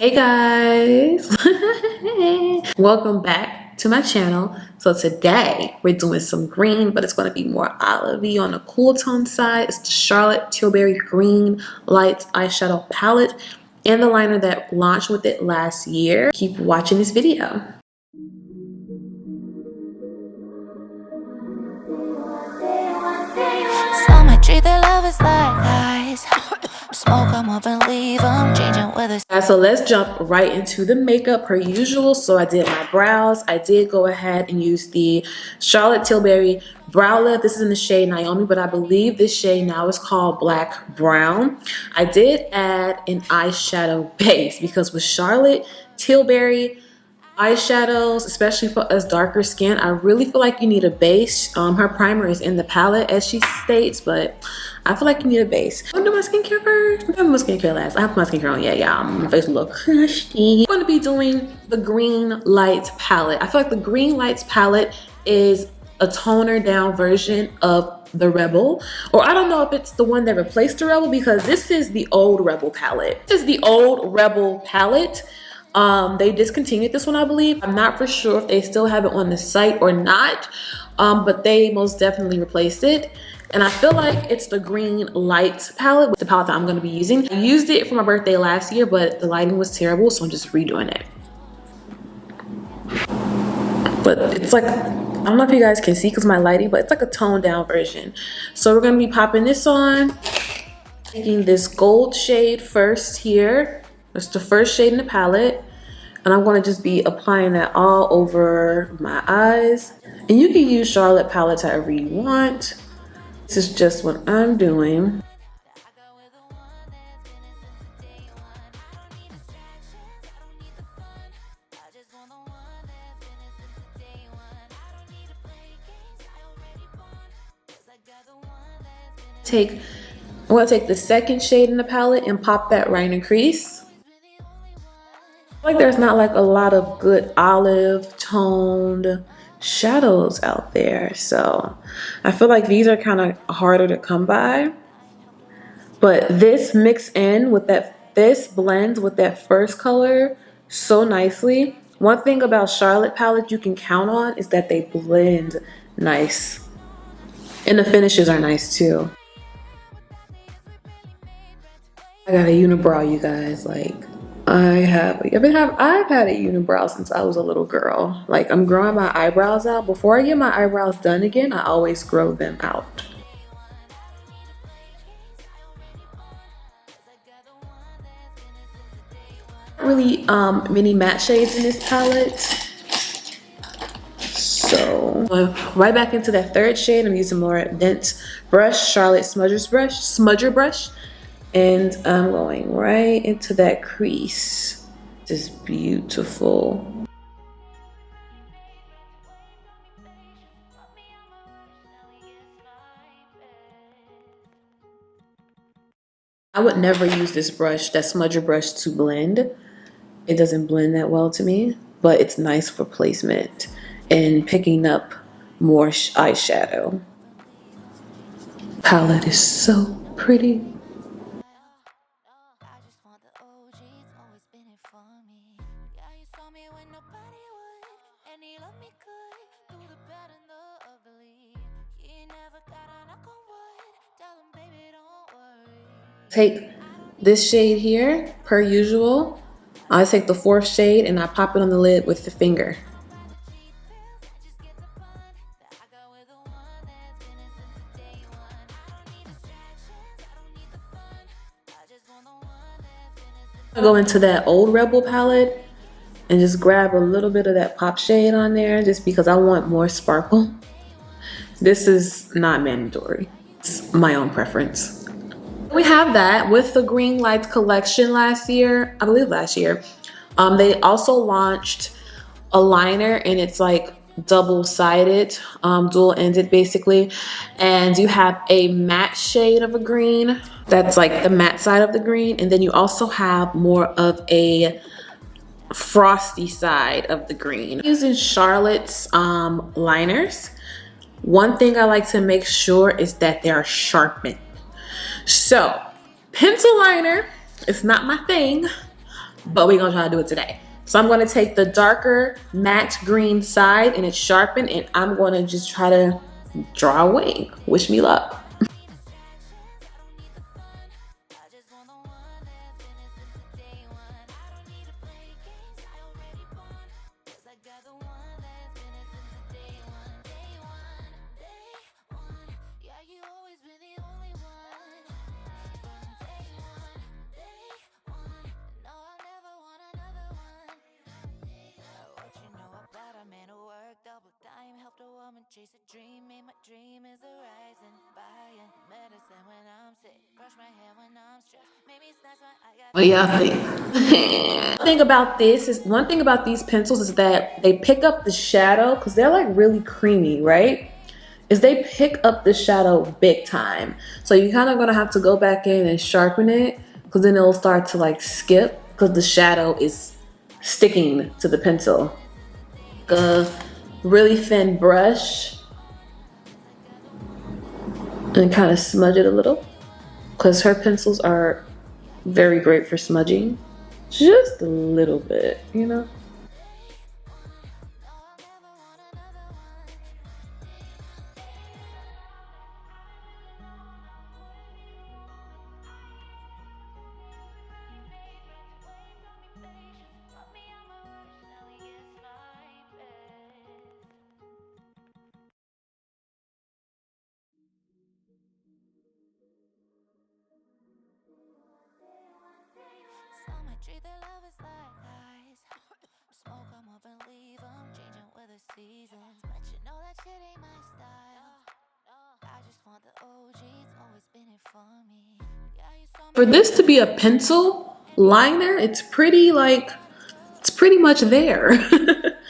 Hey guys, welcome back to my channel. So today we're doing some green, but it's going to be more olivey on the cool tone side. It's the Charlotte Tilbury Green Light Eyeshadow Palette and the liner that launched with it last year. Keep watching this video. Treat their love as like ice. Smoke them up and leave them changing weather. So let's jump right into the makeup per usual. So I did my brows. I did go ahead and use the Charlotte Tilbury brow lift. This is in the shade Naomi, but I believe this shade now is called Black Brown. I did add an eyeshadow base because with Charlotte Tilbury eyeshadows, especially for us darker skin, I really feel like you need a base. Her primer is in the palette as she states, but I feel like you need a base. I'm gonna do my skincare first. I'm gonna do my skincare last. I have my skincare on. Yeah, my face will look crusty. I'm gonna be doing the Green Lights palette. I feel like the Green Lights palette is a toner down version of the Rebel, or I don't know if it's the one that replaced the Rebel, because this is the old Rebel palette. This is the old Rebel palette. They discontinued this one, I believe. I'm not for sure if they still have it on the site or not, but they most definitely replaced it. And I feel like it's the Green Lights palette, with the palette that I'm going to be using. I used it for my birthday last year, but the lighting was terrible, so I'm just redoing it. But it's like, I don't know if you guys can see because my lighting, but it's like a toned down version. So we're going to be popping this on, taking this gold shade first here. That's the first shade in the palette. And I'm going to just be applying that all over my eyes. And you can use Charlotte palettes however you want. This is just what I'm doing. I'm going to take the second shade in the palette and pop that right in the crease. Like there's not like a lot of good olive toned shadows out there, so I feel like these are kind of harder to come by. But this mix in with that, this blends with that first color so nicely. One thing about Charlotte palettes you can count on is that they blend nice, and the finishes are nice too. I got a unibrow, you guys. Like I've had a unibrow since I was a little girl. Like I'm growing my eyebrows out. Before I get my eyebrows done again, I always grow them out. Really many matte shades in this palette. So right back into that third shade. I'm using more dense brush, Charlotte smudger brush. And I'm going right into that crease. Just beautiful. I would never use this brush, that smudger brush, to blend. It doesn't blend that well to me, but it's nice for placement and picking up more eyeshadow. Palette is so pretty. Take this shade here, per usual. I take the fourth shade and I pop it on the lid with the finger. I go into that old Rebel palette and just grab a little bit of that pop shade on there just because I want more sparkle. This is not mandatory. It's my own preference. We have that with the Green Lights collection last year. I believe last year. They also launched a liner, and it's like double-sided, dual-ended basically. And you have a matte shade of a green. That's like the matte side of the green. And then you also have more of a frosty side of the green. Using Charlotte's liners. One thing I like to make sure is that they are sharpened. So, pencil liner is not my thing. but we're gonna try to do it today. So I'm gonna take the darker matte green side and it's sharpened, and I'm gonna just try to draw a wing. Wish me luck. Chase a dream, made my dream is a rising. Buying medicine when I'm sick, brush my hair when I'm stressed. Maybe that's why I got. What y'all think? One thing about these pencils is that they pick up the shadow because they're like really creamy, right? Is they pick up the shadow big time. So you kind of gonna have to go back in and sharpen it because then it'll start to like skip because the shadow is sticking to the pencil. A really thin brush and kind of smudge it a little because her pencils are very great for smudging. Just a little bit, you know? Treat their love as like ice. Smoke 'em up and leave 'em, changing with the seasons. But you know that shit ain't my style. I just want the OG, it's always been it for me. Yeah, you saw me. For this to be a pencil liner, it's pretty much there.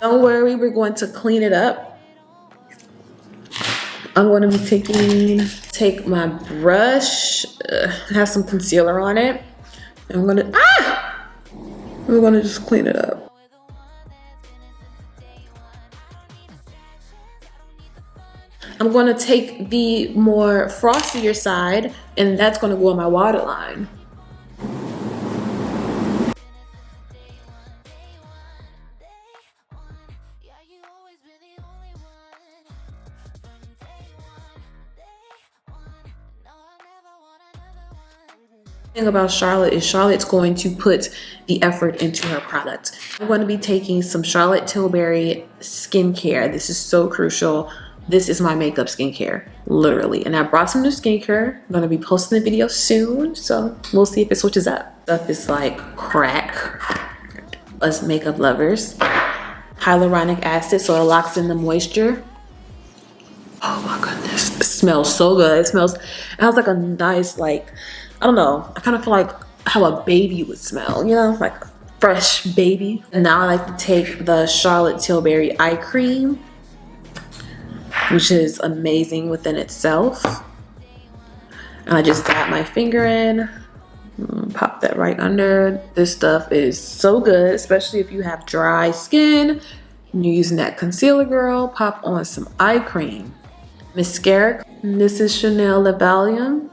Don't worry, we're going to clean it up. I'm going to be take my brush, have some concealer on it. And we're gonna just clean it up. I'm gonna take the more frostier side, and that's gonna go on my waterline. Thing about Charlotte is Charlotte's going to put the effort into her product. I'm going to be taking some Charlotte Tilbury skincare. This is so crucial. This is my makeup skincare, literally. And I brought some new skincare. I'm going to be posting the video soon, so we'll see if it switches up. Stuff is like crack. Us makeup lovers. Hyaluronic acid, so it locks in the moisture. Oh my goodness, it smells so good. It has like a nice, like, I don't know, I kind of feel like how a baby would smell, you know, like a fresh baby. And now I like to take the Charlotte Tilbury eye cream, which is amazing within itself. And I just dab my finger in, pop that right under. This stuff is so good, especially if you have dry skin and you're using that concealer, girl. Pop on some eye cream. Mascara, this is Chanel Le Volume.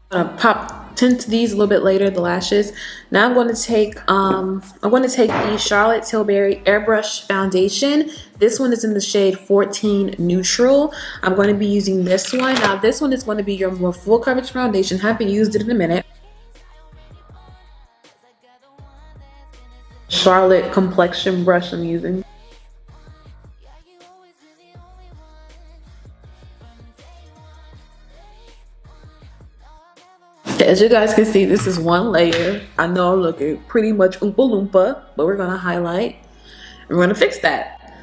I'm gonna tint these a little bit later, the lashes. Now I'm going to take the Charlotte Tilbury Airbrush foundation. This one is in the shade 14 Neutral. I'm going to be using this one. Now this one is going to be your more full coverage foundation. Haven't used it in a minute. Charlotte Complexion brush I'm using. As you guys can see, this is one layer. I know I'm looking pretty much Oompa Loompa, but we're gonna highlight and we're gonna fix that.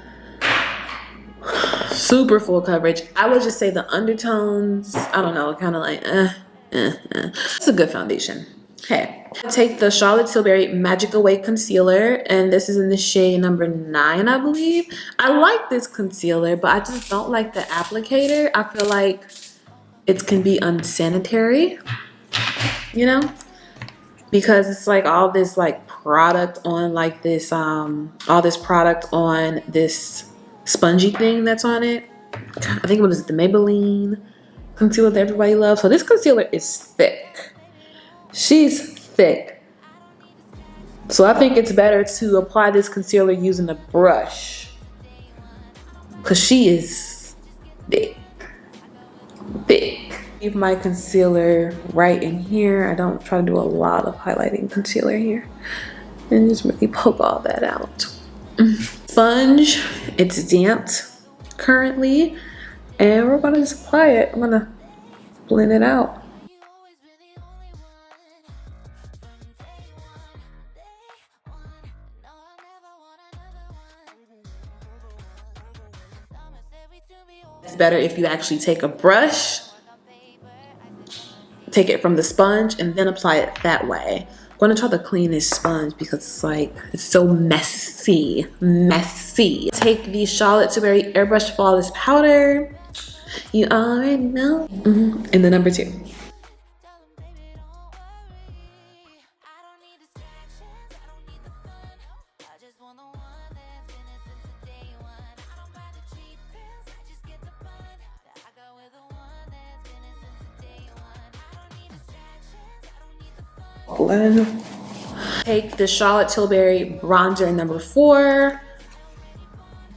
Super full coverage. I would just say the undertones, I don't know, kind of like It's a good foundation. Okay, take the Charlotte Tilbury Magic Away Concealer, and this is in the shade number 9, I believe. I like this concealer, but I just don't like the applicator. I feel like it can be unsanitary. you know? Because it's like all this like product on like this all this product on this spongy thing that's on it. I think it was the Maybelline concealer that everybody loves. So this concealer is thick. She's thick. So I think it's better to apply this concealer using a brush. Cause she is thick. Thick. Leave my concealer right in here. I don't try to do a lot of highlighting concealer here. And just really poke all that out. Sponge, it's damped currently. And we're gonna just apply it. I'm gonna blend it out. It's better if you actually take a brush, take it from the sponge, and then apply it that way. I'm gonna try to clean this sponge because it's like, it's so messy. Take the Charlotte Tilbury Airbrush Flawless Powder. You already know. And the number 2. Blend. Take the Charlotte Tilbury bronzer in number 4,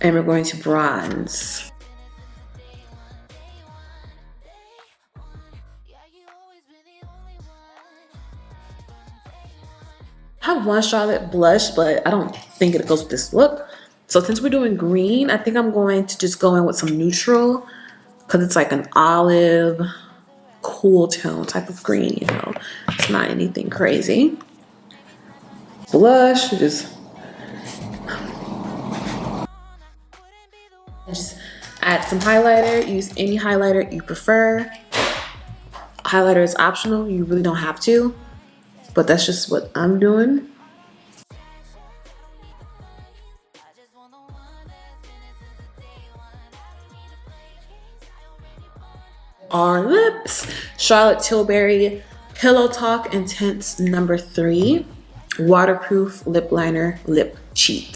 and we're going to bronze. I have one Charlotte blush, but I don't think it goes with this look. So since we're doing green, I think I'm going to just go in with some neutral, because it's like an olive, cool tone type of green, you know. It's not anything crazy. Blush, just add some highlighter. Use any highlighter you prefer. Highlighter is optional, you really don't have to, but that's just what I'm doing. Our lips, Charlotte Tilbury Pillow Talk Intense number 3, waterproof lip liner, lip cheat.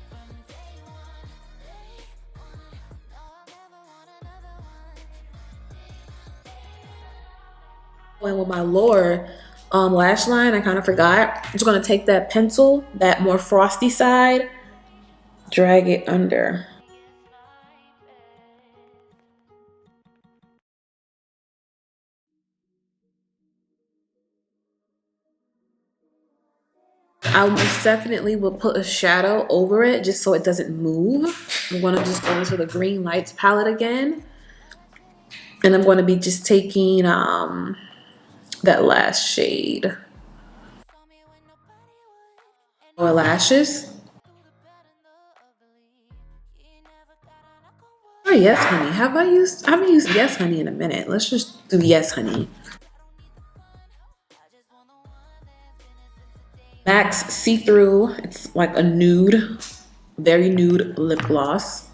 And with my lower lash line, I kind of forgot. I'm just gonna take that pencil, that more frosty side, drag it under. I most definitely will put a shadow over it just so it doesn't move. I'm gonna just go into the Green Lights palette again. And I'm gonna be just taking that last shade. Or Lashes. Oh yes, honey. I haven't used Yes Honey in a minute. Let's just do Yes Honey. MAC's See-Through. It's like a nude, very nude lip gloss.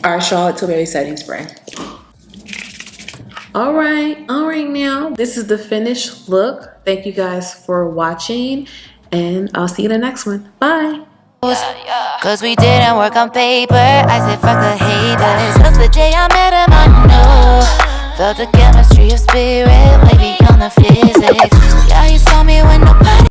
Our Charlotte Tilbury setting spray. All right now, this is the finished look. Thank you guys for watching, and I'll see you in the next one. Bye. Cause we didn't work on paper. I said fuck the haters. Cause the day I met him I knew. Felt the chemistry of spirit, way beyond the physics. Yeah, you saw me when nobody